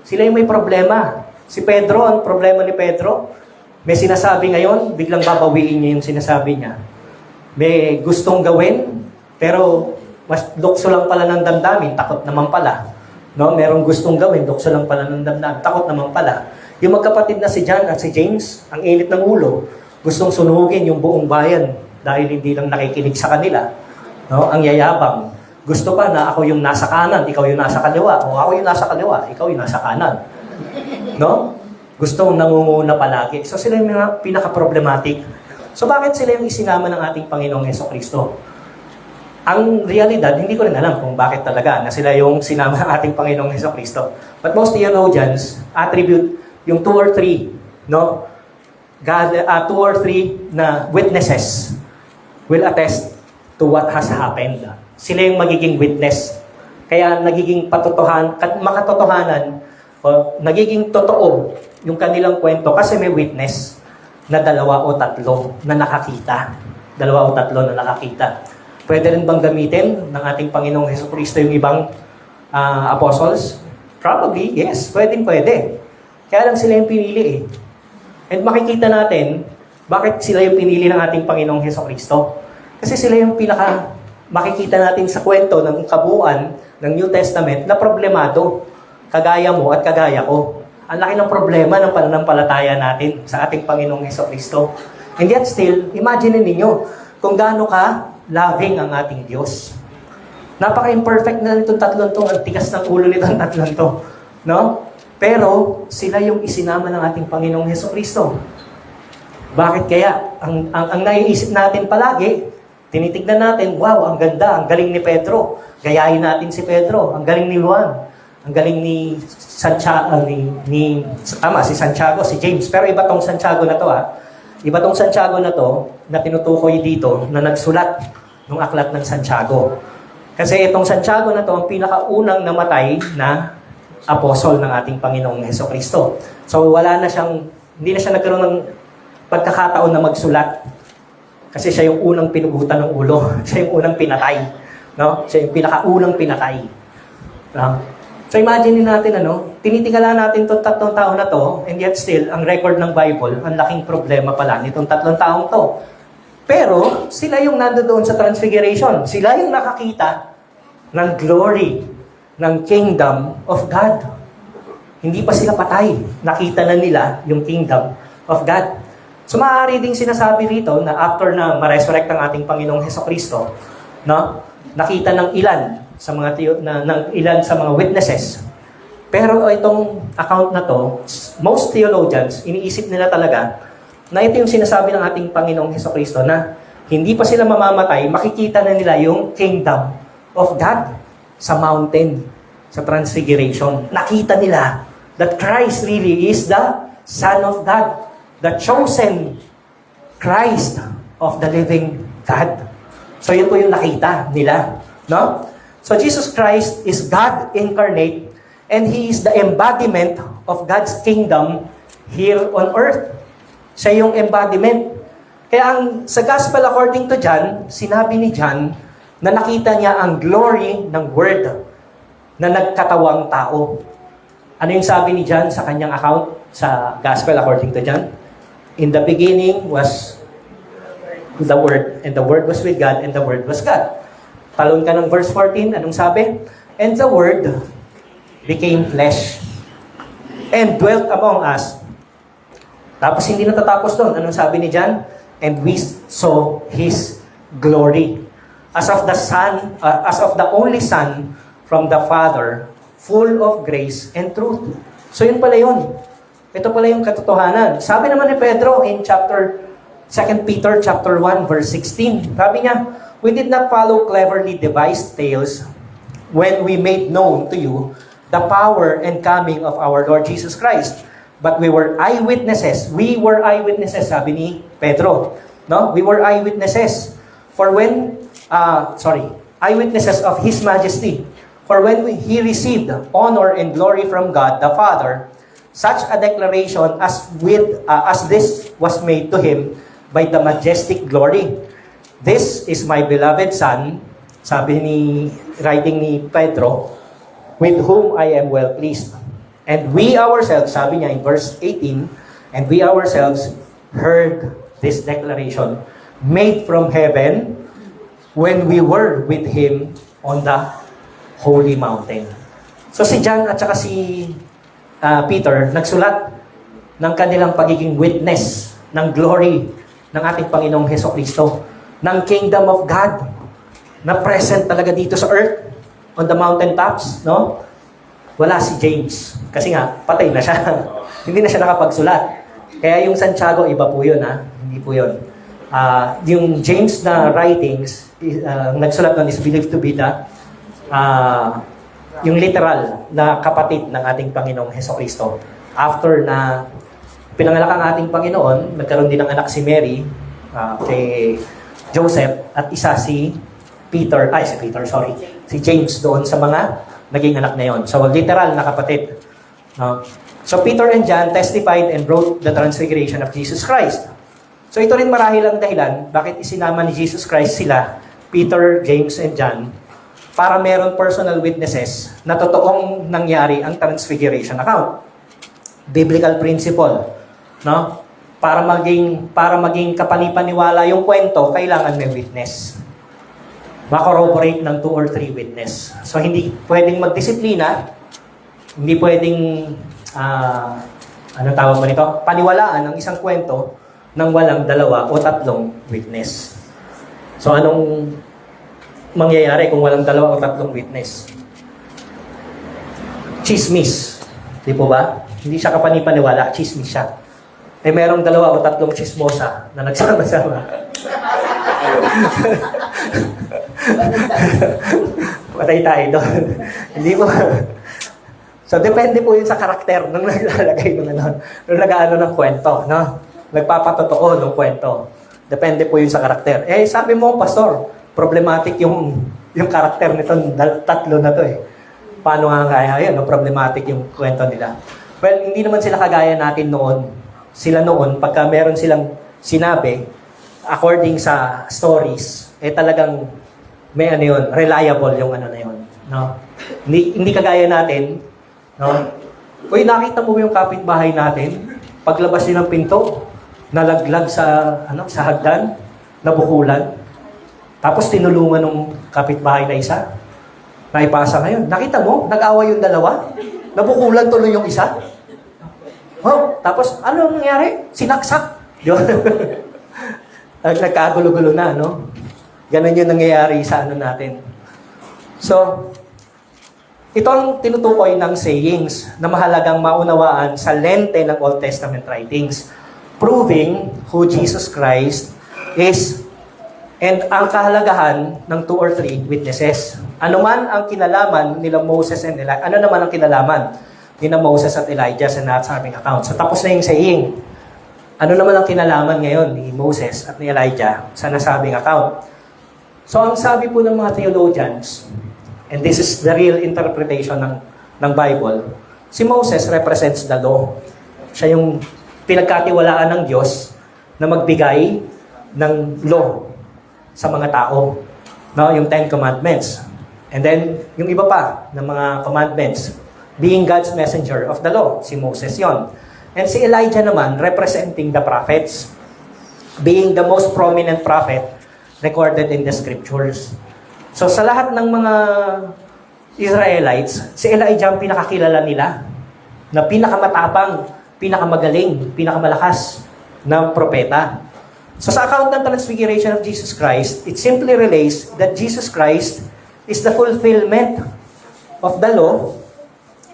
Speaker 1: Sila yung may problema. Si Pedro, ang problema ni Pedro, may sinasabi ngayon, biglang babawiin niya yung sinasabi niya. May gustong gawin, pero mas lukso lang pala ng damdamin, takot naman pala. No? Merong gustong gawin, lukso lang pala ng damdamin, takot naman pala. Yung magkapatid na si John at si James, ang init ng ulo, gustong sunugin yung buong bayan dahil hindi lang nakikinig sa kanila. No? Ang yayabang. Gusto pa na ako yung nasa kanan, ikaw yung nasa kaliwa. O ako yung nasa kaliwa, ikaw yung nasa kanan. No? Gustong nangunguna palagi. So sila yung mga pinaka-problematic. So bakit sila yung isinama ng ating Panginoong Hesukristo? Ang realidad, hindi ko rin alam kung bakit talaga na sila yung sinama ng ating Panginoong Hesukristo. But most theologians attribute yung 2 or 3, no? God, 2 or 3 na witnesses will attest to what has happened. Sila yung magiging witness. Kaya nagiging makatotohanan o nagiging totoo yung kanilang kwento kasi may witness na 2 o 3 na nakakita. 2 o 3 na nakakita. Pwede rin bang gamitin ng ating Panginoong Hesukristo yung ibang apostles? Probably, yes. Pwede. Kaya lang sila yung pinili eh. And makikita natin, bakit sila yung pinili ng ating Panginoong Hesukristo? Kasi sila yung makikita natin sa kwento ng kabuuan ng New Testament na problemado. Kagaya mo at kagaya ko. Ang laki ng problema ng pananampalataya natin sa ating Panginoong Hesukristo. And yet still, imagine ninyo kung gaano ka loving ang ating Diyos. Napaka-imperfect na nitong 3 to. Ang tigas ng ulo nitong 3 to. No? Pero, sila yung isinama ng ating Panginoong Hesukristo. Bakit kaya? Ang naiisip natin palagi, tinitignan natin, wow, ang ganda, ang galing ni Pedro. Gayahin natin si Pedro. Ang galing ni Juan. Ang galing ni Santiago, si Santiago, si James. Pero iba tong Santiago na to Iba tong Santiago na to na tinutukoy dito na nagsulat ng aklat ng Santiago. Kasi itong Santiago na to ang pinakaunang namatay na apostol ng ating Panginoong Hesukristo. So hindi na siya nagkaroon ng pagkakataon na magsulat. Kasi siya yung unang pinugutan ng ulo. Siya yung unang pinatay. No? Siya yung pinakaunang pinatay. No? So imagine natin, tinitingala natin itong 3 tao na to, and yet still, ang record ng Bible, ang laking problema pala nitong 3 taong to. Pero, sila yung nandoon sa Transfiguration. Sila yung nakakita ng glory, ng kingdom of God. Hindi pa sila patay. Nakita na nila yung kingdom of God. So maaari ding sinasabi rito na after na ma-resurrect ang ating Panginoong Hesukristo, nakita ng ilan sa mga witnesses. Pero itong account na to, most theologians, iniisip nila talaga na ito yung sinasabi ng ating Panginoong Hesukristo na hindi pa sila mamamatay, makikita na nila yung kingdom of God sa mountain, sa Transfiguration. Nakita nila that Christ really is the Son of God, the chosen Christ of the living God. So yun po yung nakita nila. No? So Jesus Christ is God incarnate and He is the embodiment of God's kingdom here on earth. Siya yung embodiment. Kaya sa Gospel according to John, sinabi ni John na nakita niya ang glory ng Word na nagkatawang tao. Ano yung sabi ni John sa kanyang account sa Gospel according to John? In the beginning was the Word, and the Word was with God, and the Word was God. Talon ka ng verse 14, anong sabi? And the Word became flesh and dwelt among us. Tapos hindi natatapos doon. Anong sabi ni John? And we saw His glory. As of the only Son from the Father, full of grace and truth. So yun pala yun. Ito pala yung katotohanan. Sabi naman ni Pedro in 2 Peter chapter 1 verse 16. Sabi niya, we did not follow cleverly devised tales when we made known to you the power and coming of our Lord Jesus Christ. But we were eyewitnesses. We were eyewitnesses, sabi ni Pedro. No? We were eyewitnesses. Eyewitnesses of His majesty. For when He received honor and glory from God the Father, such a declaration as this was made to Him by the majestic glory. This is my beloved Son, writing ni Pedro, with whom I am well pleased. And we ourselves, sabi niya in verse 18, and we ourselves heard this declaration made from heaven when we were with Him on the holy mountain. So si John at saka si Peter nagsulat ng kanilang pagiging witness ng glory ng ating Panginoong Hesukristo, ng kingdom of God na present talaga dito sa earth, on the mountaintops, no? Wala si James. Kasi nga, patay na siya. Hindi na siya nakapagsulat. Kaya yung Santiago, iba po yun, Hindi po yun. Yung James na writings, nagsulat nun is believed to be yung literal na kapatid ng ating Panginoong Hesukristo. After na pinanganak ang ating Panginoon, nagkaroon din ng anak si Mary, kay Joseph, at isa si James doon sa mga naging anak na yon. So, literal na kapatid. No? So Peter and John testified and wrote the transfiguration of Jesus Christ. So ito rin marahil ang dahilan bakit isinama ni Jesus Christ sila, Peter, James, and John, para meron personal witnesses na totoong nangyari ang transfiguration account. Biblical principle, no? Para maging kapanipaniwala yung kwento, kailangan may witness. Ma-corroborate ng 2 or 3 witness. So hindi pwedeng magdisiplina, hindi pwedeng anong tawag mo nito? Paniwalaan ang isang kwento nang walang 2 o 3 witness. So anong mangyayari kung walang 2 o 3 witness? Chismis. Di po ba? Hindi siya kapanipaniwala, chismis siya. Eh merong 2 o 3 chismosa na nagsama-sama. Patay tayo doon. Hindi po. So, depende po yun sa karakter nung naglalagay nung nag-ano ng kwento, no? Nagpapatotoo ng kwento. Depende po yun sa karakter. Eh, sabi mo, pastor, problematic yung karakter nito, 3 na to eh. Paano nga kaya yun? No? Problematic yung kwento nila. Well, hindi naman sila kagaya natin noon. Sila noon, pagka meron silang sinabi, according sa stories, eh talagang may ano yun, reliable yung ano na yun. No? Hindi kagaya natin, no? Uy, nakita mo yung kapitbahay natin? Paglabas din ng pinto, nalaglag sa hagdan, nabukulan. Tapos tinulungan ng kapitbahay na isa. Naipasa ngayon. Nakita mo? Nag-away yung 2. Nabukulan tuloy yung isa. Oh, tapos ano nangyari? Sinaksak. Yun. Nagkagulo-gulo na, no? Ganun yung nangyayari sa ano natin. So, ito ang tinutukoy ng sayings na mahalagang maunawaan sa lente ng Old Testament writings, proving who Jesus Christ is and ang kahalagahan ng 2 or 3 witnesses. Ano man ang kinalaman nila Moses and Elijah, ano naman ang kinalaman nila Moses at Elijah sa nasabing account. So tapos na yung saying. Ano naman ang kinalaman ngayon ni Moses at ni Elijah sa nasabing account? So ang sabi po ng mga theologians, and this is the real interpretation ng Bible, si Moses represents the law. Siya yung pinagkatiwalaan ng Diyos na magbigay ng law sa mga tao. No? Yung 10 Commandments. And then, yung iba pa ng mga commandments, being God's messenger of the law, si Moses yon. And si Elijah naman, representing the prophets, being the most prominent prophet recorded in the scriptures. So sa lahat ng mga Israelites, si Elijah ang pinakakilala nila na pinakamatapang, pinakamagaling, pinakamalakas na propeta. So sa account ng transfiguration of Jesus Christ, it simply relays that Jesus Christ is the fulfillment of the law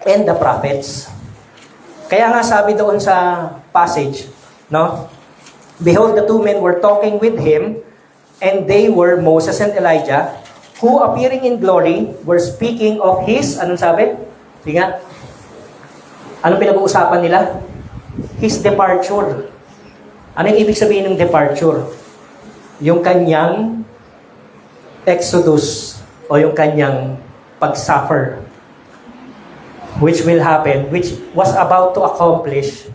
Speaker 1: and the prophets. Kaya nga sabi doon sa passage, no? Behold, the 2 men were talking with him, and they were Moses and Elijah, who appearing in glory were speaking of his, anong sabi? Sige nga. Anong pinag-uusapan nila? His departure. Ano yung ibig sabihin ng departure? Yung kanyang exodus o yung kanyang pag-suffer, which will happen, which was about to accomplish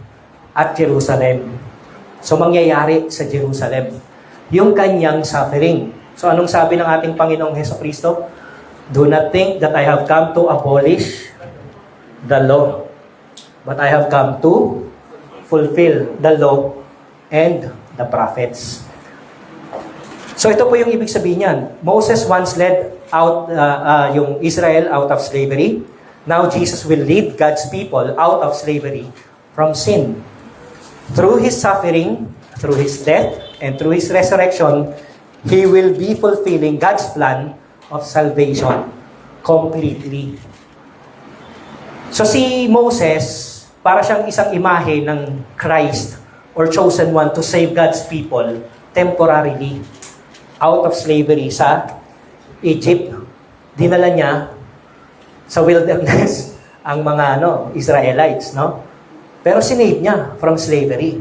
Speaker 1: at Jerusalem. So mangyayari sa Jerusalem. Yung kanyang suffering. So anong sabi ng ating Panginoong Hesukristo? Do not think that I have come to abolish the law, but I have come to fulfill the law and the prophets. So ito po yung ibig sabihin niyan. Moses once led out yung Israel out of slavery. Now Jesus will lead God's people out of slavery from sin. Through His suffering, through His death, and through His resurrection, He will be fulfilling God's plan of salvation completely. So si Moses, para siyang isang imahe ng Christ or chosen one to save God's people temporarily out of slavery sa Egypt. Dinala niya sa wilderness ang mga Israelites, no? Pero sinave niya from slavery.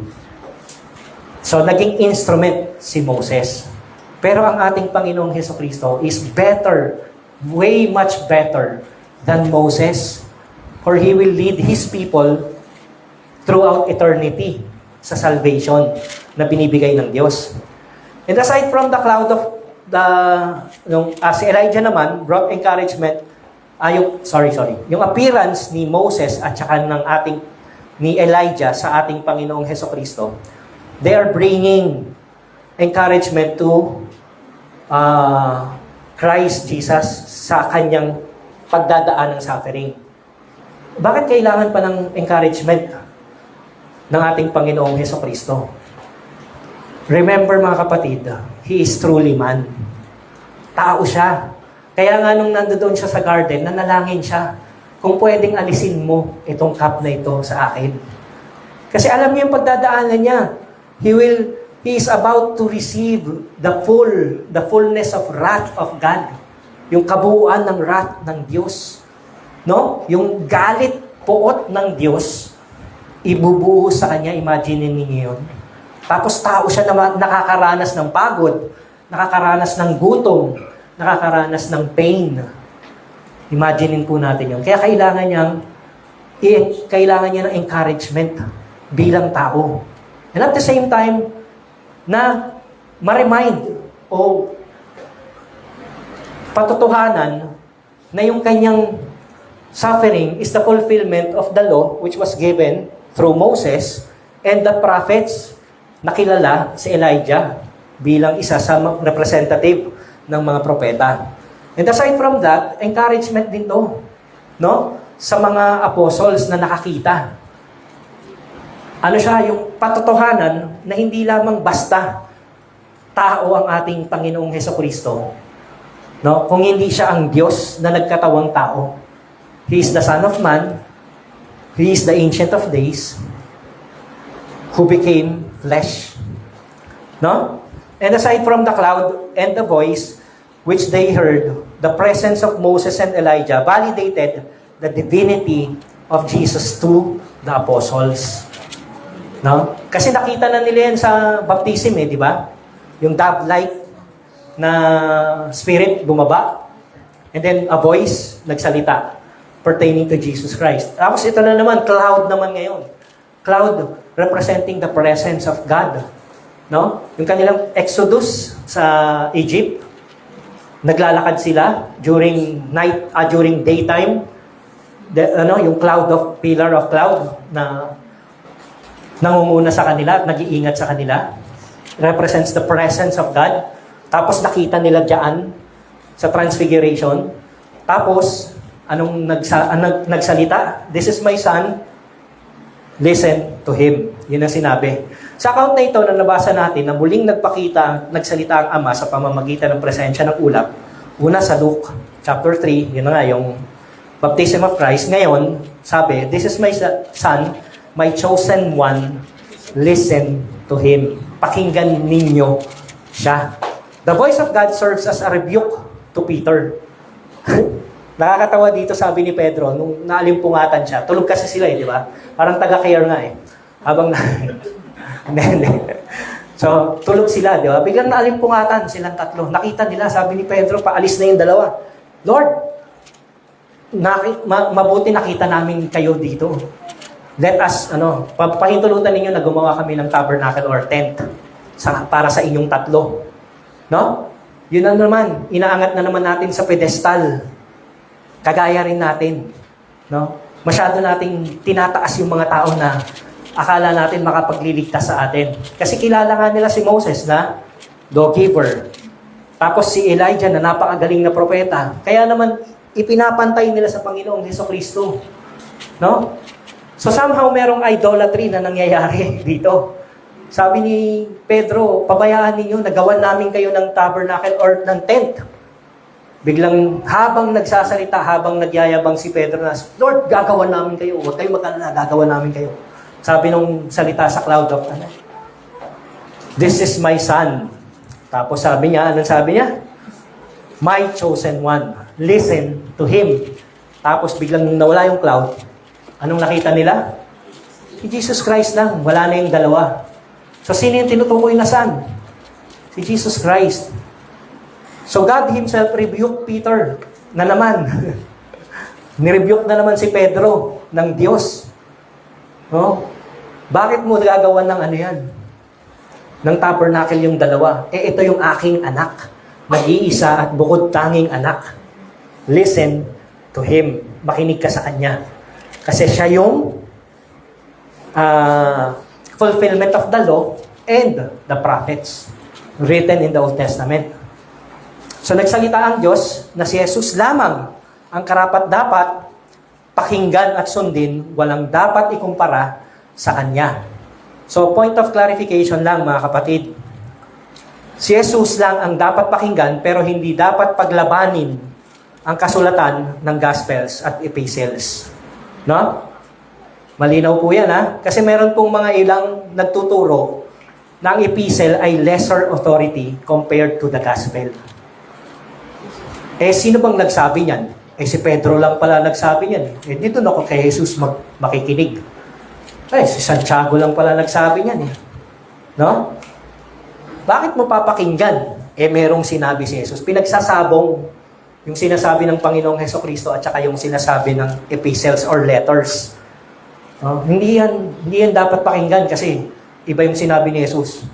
Speaker 1: So naging instrument si Moses. Pero ang ating Panginoong Hesukristo is better, way much better than Moses. For He will lead His people throughout eternity sa salvation na binibigay ng Diyos. And aside from the cloud of si Elijah naman brought encouragement, yung appearance ni Moses at saka ni Elijah sa ating Panginoong Hesukristo, they are bringing encouragement to Christ Jesus sa kanyang pagdadaan ng suffering. Bakit kailangan pa ng encouragement ng ating Panginoong Hesukristo? Remember mga kapatid, He is truly man. Tao siya. Kaya nga nung nandoon siya sa garden, nanalangin siya, kung pwedeng alisin mo itong cup na ito sa akin. Kasi alam niya yung pagdadaanan niya. He is about to receive the fullness of wrath of God. Yung kabuuan ng wrath ng Diyos. No? Yung galit, puot ng Diyos, ibubuhos sa kanya, imagine ninyo yun. Tapos tao siya na nakakaranas ng pagod, nakakaranas ng gutom, nakakaranas ng pain. Imaginein po natin yun. Kaya kailangan niya ng encouragement bilang tao. And at the same time, na ma-remind o patotohanan na yung kanyang suffering is the fulfillment of the law which was given through Moses and the prophets. Nakilala si Elijah bilang isa sa representative ng mga propeta. And aside from that, encouragement din to, no? Sa mga apostles na nakakita. Ano siya, yung patotohanan na hindi lamang basta tao ang ating Panginoong Hesukristo, no? Kung hindi siya ang Diyos na nagkatawang tao. He is the Son of Man. He is the Ancient of Days who became flesh. No? And aside from the cloud and the voice which they heard, the presence of Moses and Elijah validated the divinity of Jesus to the apostles. No? Kasi nakita na nila yan sa baptism di ba? Yung dove-like na spirit bumaba, and then a voice nagsalita pertaining to Jesus Christ. Tapos ito na naman, cloud naman ngayon. Cloud representing the presence of God. No? Yung kanilang exodus sa Egypt, naglalakad sila during daytime. Yung pillar of cloud na nangunguna sa kanila at nag-iingat sa kanila. Represents the presence of God. Tapos nakita nila diyan sa Transfiguration. Tapos, anong nagsalita? This is my son, listen to him. Yun ang sinabi. Sa account na ito na nabasa natin, na muling nagsalita ang Ama sa pamamagitan ng presensya ng ulap. Una sa Luke chapter 3, yun na nga, yung baptism of Christ. Ngayon, sabi, this is my son, my chosen one, listen to him. Pakinggan ninyo siya. The voice of God serves as a rebuke to Peter. Nakakatawa dito, sabi ni Pedro, nung naalimpungatan siya. Tulog kasi sila di ba? Parang taga-care nga Habang So, tulog sila, di ba? Biglang naalimpungatan silang tatlo. Nakita nila, sabi ni Pedro, paalis na yung dalawa. Lord, mabuti nakita namin kayo dito. Let us, pahintulutan ninyo na gumawa kami ng tabernacle or tent para sa inyong tatlo. No? Yun na naman, inaangat na naman natin sa pedestal. Kagaya rin natin. No? Masyado nating tinataas yung mga tao na akala natin makapagliligtas sa atin. Kasi kilala nga nila si Moses na lawgiver. Tapos si Elijah na napakagaling na propeta. Kaya naman, ipinapantay nila sa Panginoong Hesukristo. No? So somehow merong idolatry na nangyayari dito. Sabi ni Pedro, pabayaan ninyo, nagawan namin kayo ng tabernacle or ng tent. Biglang habang nagsasalita, habang nagyayabang si Pedro na, Lord, gagawan namin kayo. Huwag kayo mag-alala, gagawan namin kayo. Sabi nung salita sa cloud of, this is my son. Tapos sabi niya, anong sabi niya? My chosen one. Listen to him. Tapos biglang nawala yung cloud. Anong nakita nila? Si Jesus Christ lang. Wala na yung dalawa. So sino yung tinutukoy na son? Si Jesus Christ. So God Himself rebuked Peter na naman. Nirebuke na naman si Pedro ng Diyos. No? Bakit mo gagawa ng ano yan? Ng tabernacle yung dalawa. Ito yung aking anak. Nag-iisa at bukod tanging anak. Listen to him. Makinig ka sa kanya. Kasi siya yung fulfillment of the law and the prophets written in the Old Testament. So nagsalita ang Diyos na si Jesus lamang ang karapat-dapat pakinggan at sundin, walang dapat ikumpara sa Kanya. So point of clarification lang mga kapatid. Si Jesus lang ang dapat pakinggan pero hindi dapat paglabanin ang kasulatan ng Gospels at Epistles. No? Malinaw po yan ha? Kasi meron pong mga ilang nagtuturo na ang Epistle ay lesser authority compared to the Gospel. Sino bang nagsabi niyan? Si Pedro lang pala nagsabi niyan. Dito na ako kay Jesus makikinig. Si Santiago lang pala nagsabi niyan. No? Bakit mo papakinggan? Merong sinabi si Jesus. Pinagsasabong yung sinasabi ng Panginoong Hesukristo at saka yung sinasabi ng epistles or letters. Hindi yan dapat pakinggan kasi iba yung sinabi ni Jesus.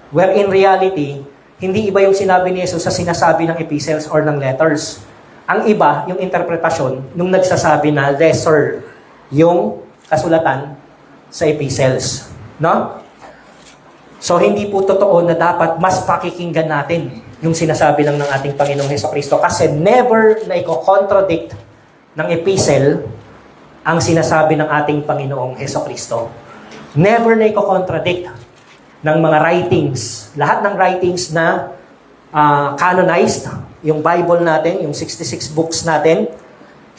Speaker 1: Where in reality, hindi iba yung sinabi ni Jesus sa sinasabi ng epistles or ng letters. Ang iba, yung interpretasyon, nung nagsasabi na lesser yung kasulatan sa epistles. No? So, hindi po totoo na dapat mas pakikinggan natin yung sinasabi lang ng ating Panginoong Hesukristo kasi never na i-contradict ng epistle ang sinasabi ng ating Panginoong Hesukristo. Never na i-contradict ng mga writings. Lahat ng writings na canonized, yung Bible natin, yung 66 books natin,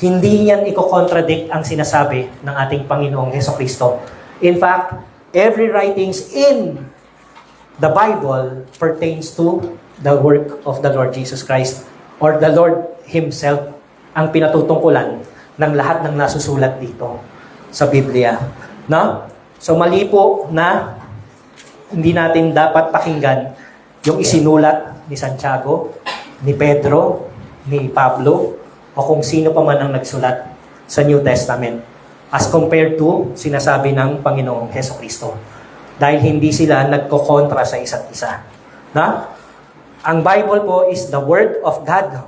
Speaker 1: hindi yan i-contradict ang sinasabi ng ating Panginoong Hesukristo. In fact, every writings in the Bible pertains to the work of the Lord Jesus Christ or the Lord Himself ang pinatutungkulan ng lahat ng nasusulat dito sa Biblia. No? So mali po na hindi natin dapat pakinggan yung isinulat ni Santiago, ni Pedro, ni Pablo, o kung sino pa man ang nagsulat sa New Testament as compared to sinasabi ng Panginoong Hesukristo. Dahil hindi sila nagkokontra sa isa't isa. Na? Ang Bible po is the Word of God.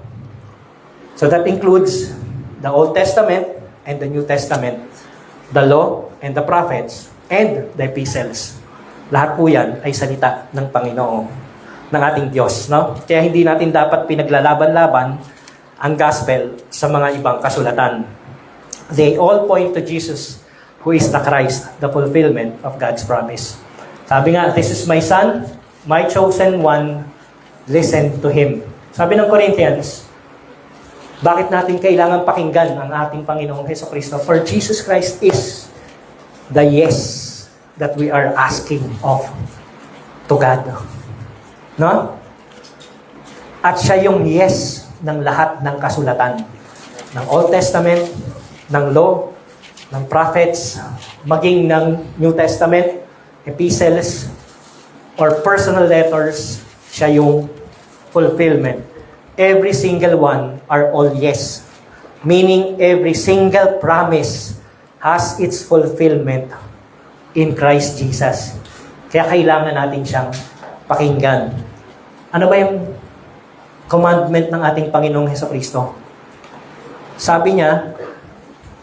Speaker 1: So that includes the Old Testament and the New Testament, the Law and the Prophets, and the Epistles. Lahat po yan ay salita ng Panginoon, ng ating Diyos. No? Kaya hindi natin dapat pinaglalaban-laban ang Gospel sa mga ibang kasulatan. They all point to Jesus, who is the Christ, the fulfillment of God's promise. Sabi nga, this is my Son, my chosen one, listen to Him. Sabi ng Corinthians, bakit natin kailangan pakinggan ang ating Panginoong Hesukristo? For Jesus Christ is the yes that we are asking of to God. No? At siya yung yes ng lahat ng kasulatan. Ng Old Testament, ng Law, ng Prophets, maging ng New Testament, epistles, or personal letters, siya yung fulfillment. Every single one are all yes. Meaning every single promise has its fulfillment in Christ Jesus. Kaya kailangan natin siyang pakinggan. Ano ba yung commandment ng ating Panginoong Hesukristo? Sabi niya,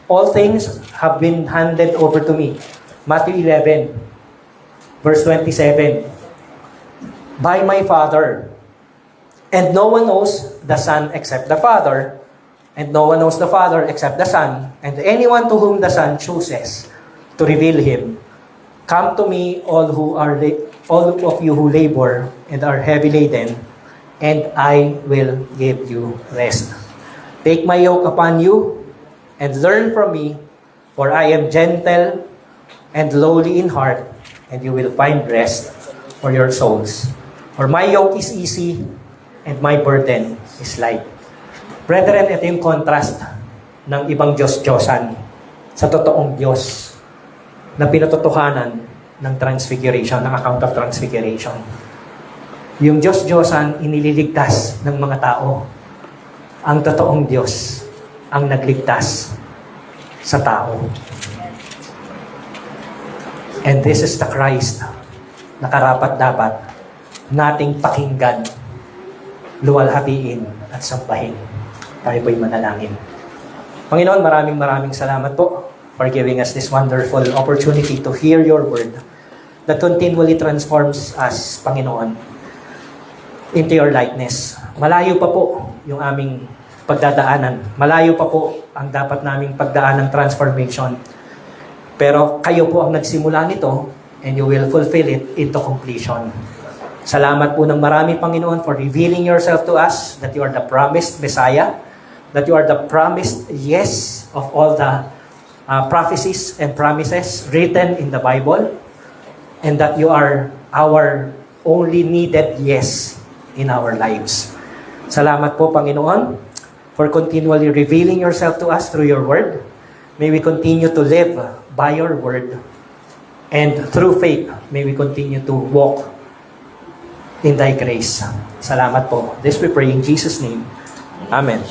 Speaker 1: all things have been handed over to me. Matthew 11, verse 27. By my Father. And no one knows the Son except the Father. And no one knows the Father except the Son. And anyone to whom the Son chooses to reveal Him. Come to me, all of you who labor and are heavy laden, and I will give you rest. Take my yoke upon you, and learn from me, for I am gentle and lowly in heart, and you will find rest for your souls. For my yoke is easy, and my burden is light. Brethren, ito yung contrast ng ibang Diyos-Diyosan sa totoong Diyos na pinatotohanan ng transfiguration, ng account of transfiguration. Yung Diyos-Diyosan, inililigtas ng mga tao. Ang totoong Diyos ang nagligtas sa tao. And this is the Christ na karapat-dapat nating pakinggan, luwalhatiin at sambahin. Tayo po'y manalangin. Panginoon, maraming salamat po for giving us this wonderful opportunity to hear your word that continually transforms us, Panginoon, into your likeness. Malayo pa po yung aming pagdadaanan. Malayo pa po ang dapat naming pagdaan ng transformation. Pero kayo po ang nagsimula nito and you will fulfill it into completion. Salamat po ng marami, Panginoon, for revealing yourself to us that you are the promised Messiah, that you are the promised yes of all the prophecies and promises written in the Bible, and that you are our only needed yes in our lives. Salamat po, Panginoon, for continually revealing yourself to us through your word. May we continue to live by your word. And through faith, may we continue to walk in thy grace. Salamat po. This we pray in Jesus' name. Amen.